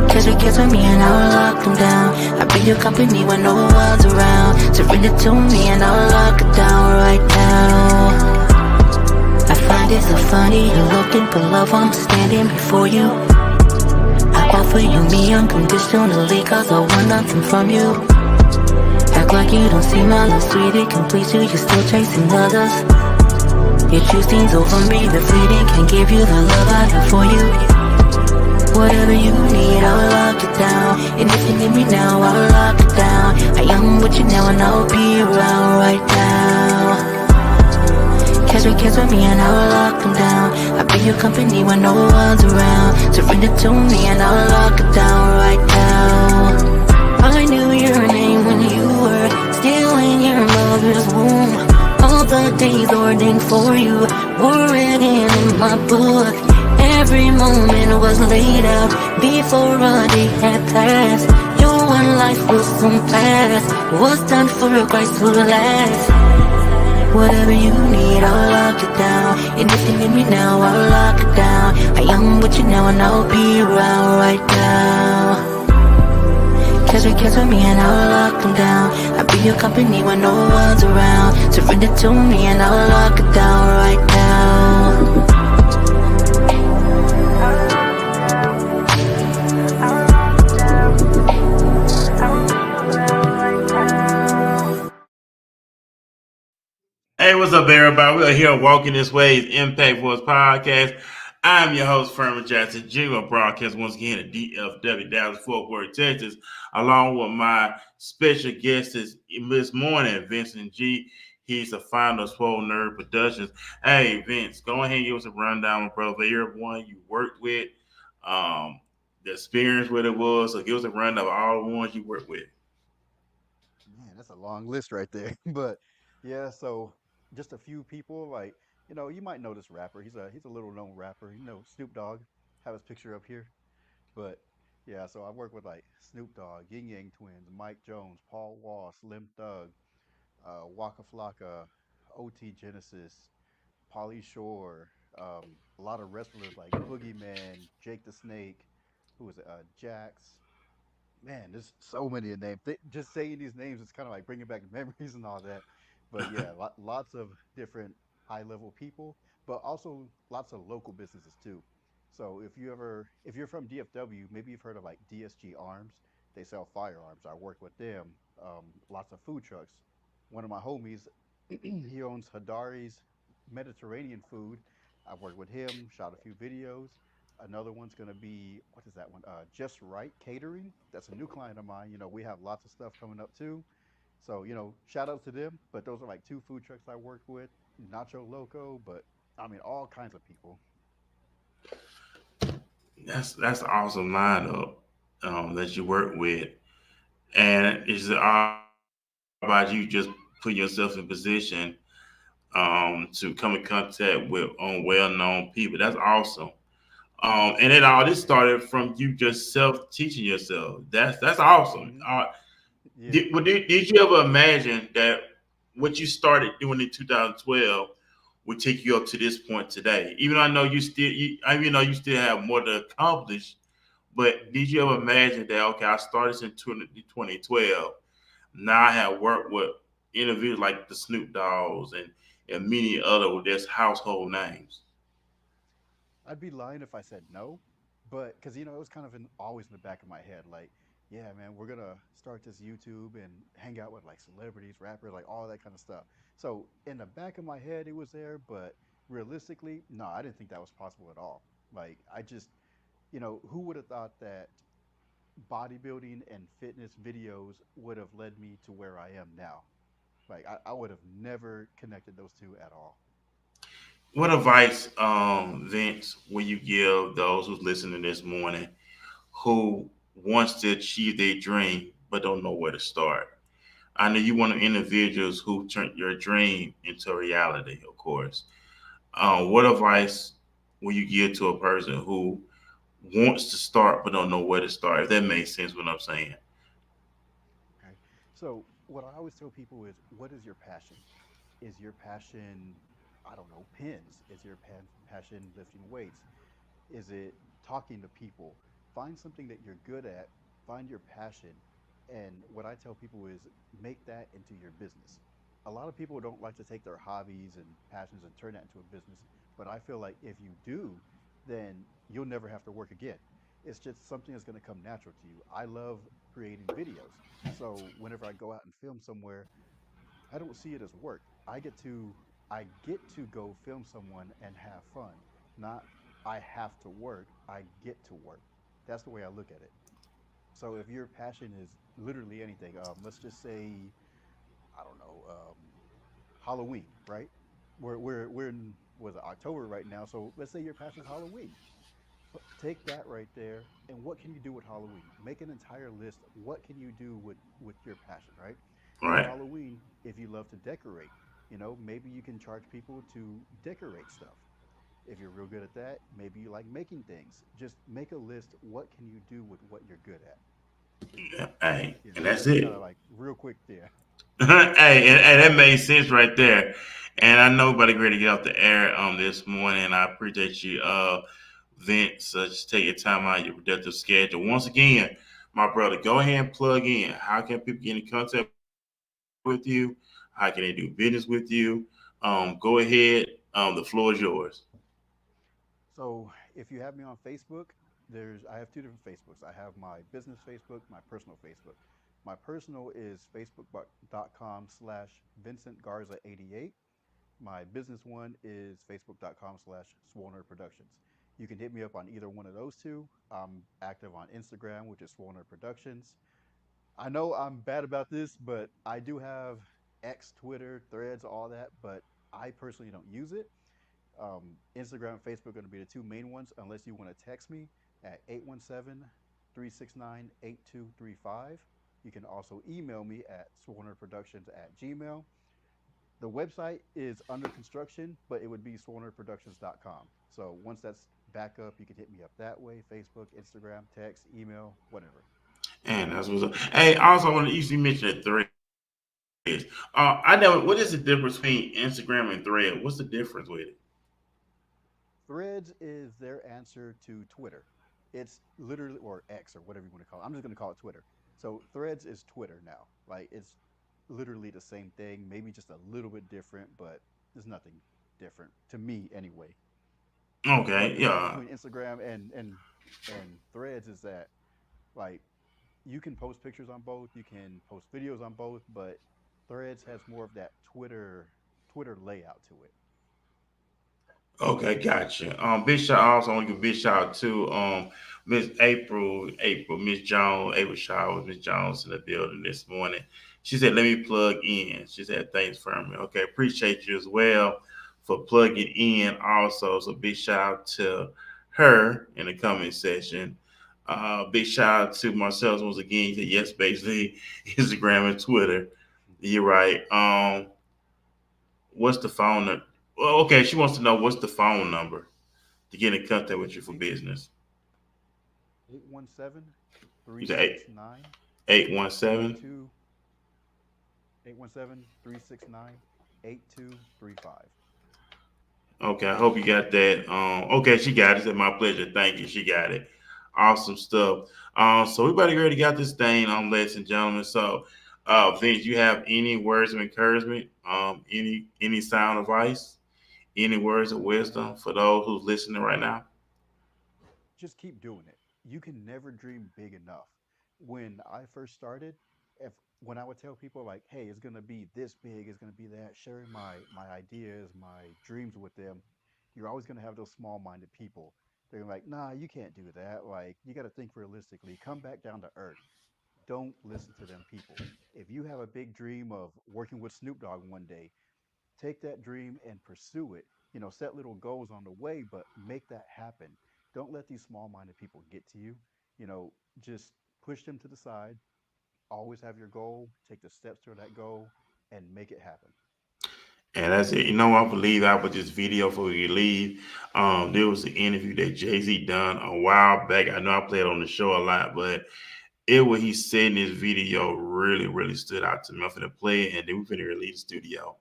Catch a kiss with me and I'll lock them down. I'll be your company when no one's around. Surrender to me and I'll lock it down right now. I find it so funny, you're looking for love, I'm standing before you. I offer you me unconditionally, cause I want nothing from you. Act like you don't see my love, sweet, it can please you, you're still chasing others. You choose things over me, the fleeting can't give you the love I have for you. Whatever you need, I'll lock it down. And if you need me now, I'll lock it down. I am with you now and I'll be around right now. Catch me, kiss with me and I'll lock them down. I'll be your company when no one's around. Surrender to me and I'll lock it down right now. I knew your name when you were still in your mother's womb. All the days ordained for you were written in my book. Every moment was laid out before a day had passed. Your one life will soon pass. What's done for Christ will last. Whatever you need, I'll lock it down. And if you need me now, I'll lock it down. I am with you now and I'll be around right now. Catch me, kiss with me and I'll lock them down. I'll be your company when no one's around. Surrender to me and I'll lock it down right now. Hey, what's up, everybody? We are here walking this way. Impact Voice Podcast. I'm your host, Furman Jackson Jr. Broadcast once again at DFW, Dallas, Fort Worth, Texas, along with my special guest this morning, Vincent G. He's the founder of Swole Nerd Productions. Hey, Vince, go ahead and give us a rundown, bro, of everyone you worked with, um, the experience what it was. So give us a rundown of all the ones you worked with. Man, that's a long list right there. But yeah, so just a few people like, you might know this rapper. He's a little known rapper. Snoop Dogg. Have his picture up here. But yeah, so I work with like Snoop Dogg, Yin Yang Twins, Mike Jones, Paul Wall, Slim Thug, Waka Flocka, OT Genesis, Pauly Shore, a lot of wrestlers like Boogeyman, Jake the Snake, who was it? Jax. Man, there's so many names. Just saying these names, it's kind of like bringing back memories and all that. But yeah, lots of different high level people, but also lots of local businesses too. So if you're from DFW, maybe you've heard of like DSG Arms. They sell firearms. I work with them. Lots of food trucks. One of my homies, he owns Hadari's Mediterranean food. I've worked with him, shot a few videos. Another one's going to be, what is that one? Just Right Catering. That's a new client of mine. We have lots of stuff coming up too. So, shout out to them. But those are like two food trucks I work with. Nacho Loco, but I mean, all kinds of people. That's an awesome lineup that you work with, and it's all about you just putting yourself in position to come in contact with well-known people. That's awesome. And it all this started from you just self teaching yourself. That's awesome. Hmm. Yeah. Did you ever imagine that what you started doing in 2012 would take you up to this point today? Even though I know I mean, you know you still have more to accomplish. But Hmm. did you ever imagine that? Okay, I started this in 2012. Now I have worked with individuals like the Snoop Dogs and many other with this household names. I'd be lying if I said no, but because it was kind of always in the back of my head, like, yeah, man, we're gonna start this YouTube and hang out with like celebrities, rappers, like all that kind of stuff. So in the back of my head, it was there, but realistically, no, I didn't think that was possible at all. Like, I just, who would have thought that bodybuilding and fitness videos would have led me to where I am now. Like I would have never connected those two at all. What advice, Vince, will you give those who's listening this morning who wants to achieve their dream but don't know where to start? I know you one of the individuals who turned your dream into a reality, of course. What advice will you give to a person who wants to start but don't know where to start? If that makes sense, what I'm saying. Okay. So what I always tell people is, what is your passion? Is your passion, I don't know, pins? Is your passion lifting weights? Is it talking to people? Find something that you're good at, find your passion. And what I tell people is make that into your business. A lot of people don't like to take their hobbies and passions and turn that into a business. But I feel like if you do, then you'll never have to work again. It's just something that's going to come natural to you. I love creating videos. So whenever I go out and film somewhere, I don't see it as work. I get to go film someone and have fun. Not I have to work. I get to work. That's the way I look at it. So if your passion is literally anything, let's just say I don't know, Halloween, right? We're in was it October right now. So let's say your passion is Halloween. Take that right there, and what can you do with Halloween? Make an entire list. What can you do with your passion, right? For Right. Halloween, if you love to decorate, maybe you can charge people to decorate stuff. If you're real good at that, maybe you like making things. Just make a list. What can you do with what you're good at? Yeah, hey, Yeah, and that's that's kind of it. like real quick there. Hey, that made sense right there. And I know everybody ready to get off the air this morning. I appreciate you, Vince. Just take your time out of your productive schedule. Once again, my brother, go ahead and plug in. How can people get in contact with you? How can they do business with you? Go ahead. The floor is yours. So if you have me on Facebook, I have two different Facebooks. I have my business Facebook, my personal Facebook. My personal is facebook.com/Vincent Garza 88. My business one is facebook.com/Swollner Productions. You can hit me up on either one of those two. I'm active on Instagram, which is Swollner Productions. I know I'm bad about this, but I do have X, Twitter, Threads, all that, but I personally don't use it. Instagram and Facebook are going to be the two main ones, unless you want to text me at 817-369-8235. You can also email me at swollnerproductions@gmail. The website is under construction, but it would be swollnerproductions.com. So once that's back up, you can hit me up that way: Facebook, Instagram, text, email, whatever. And that's what's up. Hey, also, I want to you mention the threads. I know what is the difference between Instagram and thread? What's the difference with it? Threads is their answer to Twitter. It's literally, or X, or whatever you want to call it. I'm just going to call it Twitter. So Threads is Twitter now. Like it's literally the same thing, maybe just a little bit different, but there's nothing different to me anyway. But Okay, the difference yeah. between Instagram and Threads is that like you can post pictures on both, you can post videos on both, but Threads has more of that Twitter layout to it. Okay, gotcha. Big shout also want to give a big shout out to Miss Miss Jones, April Showers, Miss Jones in the building this morning. She said, "Let me plug in." She said, "Thanks for me." Okay, appreciate you as well for plugging in. Also, so big shout out to her in the comment section. Big shout out to Marcellus once again. He said, "Yes, basically Instagram and Twitter." You're right. What's the phone number? Well, okay, she wants to know what's the phone number to get in contact with you for Eight business. eight one seven three You said six nine 817. 82 817-369-8235. Okay, I hope you got that. Okay, she got it. Said my pleasure. Thank you. She got it. Awesome stuff. So we about to already got this thing, ladies and gentlemen. So, Vince, you have any words of encouragement? Any sound advice? Any words of wisdom for those who's listening right now? Just keep doing it. You can never dream big enough. When I first started, if when I would tell people like, "Hey, it's gonna be this big, it's gonna be that," sharing my ideas, my dreams with them, you're always gonna have those small-minded people. They're like, nah, you can't do that. Like, you got to think realistically. Come back down to earth. Don't listen to them people. If you have a big dream of working with Snoop Dogg one day, take that dream and pursue it. Set little goals on the way, but make that happen. Don't let these small minded people get to you. Just push them to the side. Always have your goal, take the steps toward that goal, and make it happen. And that's it. I believe out with this video before we leave. There was an interview that Jay-Z done a while back. I know I played on the show a lot, but what he said in this video really, really stood out to me. I'm finna play it and then we're finna release the studio.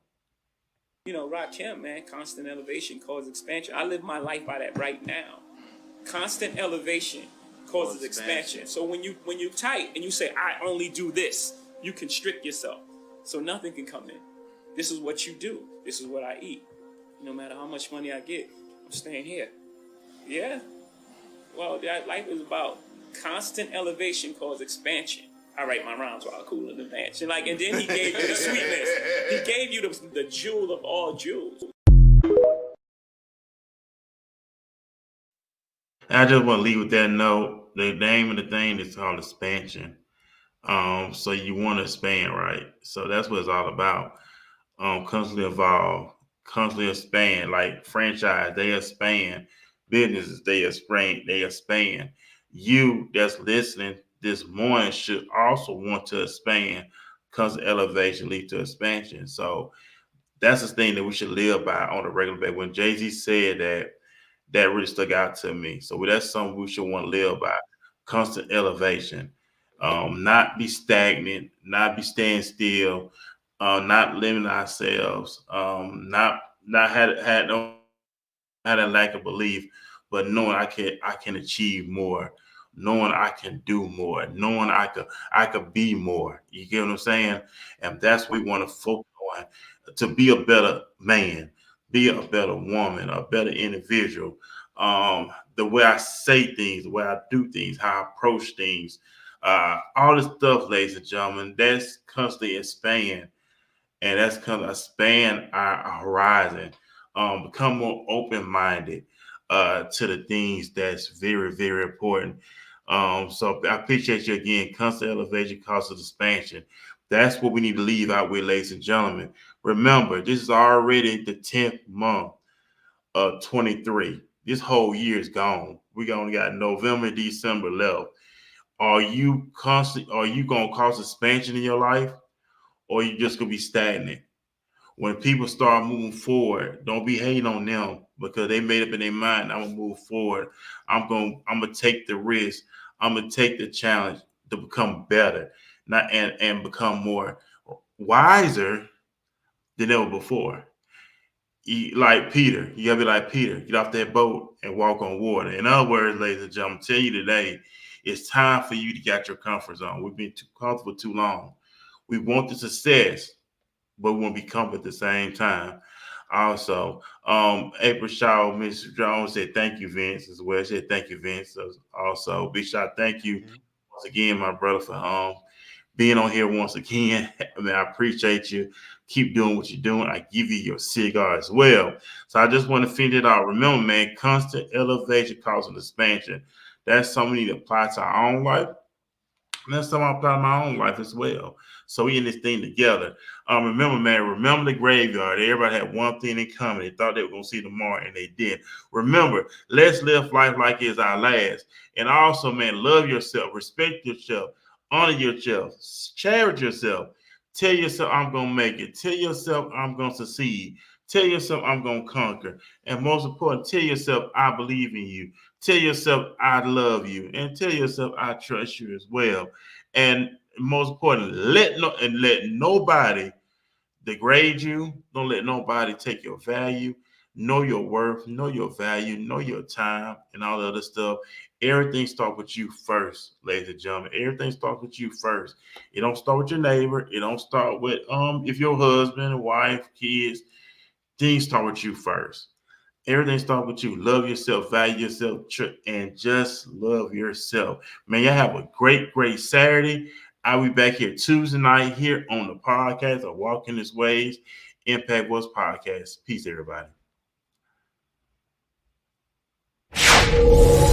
Rakim, man, constant elevation causes expansion. I live my life by that right now. Constant elevation causes expansion. So when you tight and you say, I only do this, you constrict yourself. So nothing can come in. This is what you do. This is what I eat. No matter how much money I get, I'm staying here. Yeah. Well, that life is about constant elevation causes expansion. I write my rhymes while cooler than that. And then he gave you the sweetness. He gave you the jewel of all jewels. I just want to leave with that note. The name of the thing is called expansion. So you want to expand, right? So that's what it's all about. Constantly evolve, constantly expand. Like franchise, they expand. Businesses, they expand. They expand. You that's listening this morning should also want to expand. Constant elevation leads to expansion. So that's the thing that we should live by on a regular basis. When Jay-Z said that, that really stuck out to me. So that's something we should want to live by. Constant elevation. Not be stagnant, not be staying still, not limiting ourselves, not had no had a lack of belief, but knowing I can achieve more, knowing I can do more, knowing I could be more. You get what I'm saying? And that's what we want to focus on to be a better man, be a better woman, a better individual. The way I say things, the way I do things, how I approach things, all this stuff, ladies and gentlemen, that's constantly expand, and that's kind of expand our horizon, become more open-minded to the things that's very, very important. So I appreciate you again. Constant elevation, constant expansion. That's what we need to leave out with, ladies and gentlemen. Remember, this is already the 10th month of 23. This whole year is gone. We only got November, December left. Are you constant? Are you gonna cause expansion in your life, or are you just gonna be stagnant? When people start moving forward, don't be hating on them because they made up in their mind. I'm gonna move forward. I'm gonna take the risk. I'm gonna take the challenge to become better, not and become more wiser than ever before. Like Peter, you gotta be like Peter. Get off that boat and walk on water. In other words, ladies and gentlemen, tell you today, it's time for you to get your comfort zone. We've been too comfortable too long. We want the success, but we want to be comfortable at the same time. Also, April Shaw, Mr. Jones said thank you, Vince, as well. She said thank you, Vince. Also, Big Shot, thank Thank you you. once again, my brother, for being on here once again. I mean, I appreciate you. Keep doing what you're doing. I give you your cigar as well. So I just want to finish it out. Remember, man, constant elevation causes expansion. That's something we need to apply to our own life. And that's something I apply to my own life as well. So we in this thing together. Remember, man, remember the graveyard. Everybody had one thing in common. They thought they were going to see tomorrow, and they did. Remember, let's live life like it's our last. And also, man, love yourself, respect yourself, honor yourself, cherish yourself. Tell yourself, I'm going to make it. Tell yourself, I'm going to succeed. Tell yourself, I'm going to conquer. And most important, tell yourself, I believe in you. Tell yourself, I love you. And tell yourself, I trust you as well. And most importantly, let nobody degrade you. Don't let nobody take your value. Know your worth, know your value, know your time, and all the other stuff. Everything starts with you first, ladies and gentlemen. Everything starts with you first. It don't start with your neighbor. It don't start with if your husband, wife, kids. Things start with you first. Everything starts with you. Love yourself, value yourself, and just love yourself. Man, y'all have a great, great Saturday. I'll be back here Tuesday night here on the podcast of Walking His Ways, Impact Wars Podcast. Peace, everybody. Bodybuilding.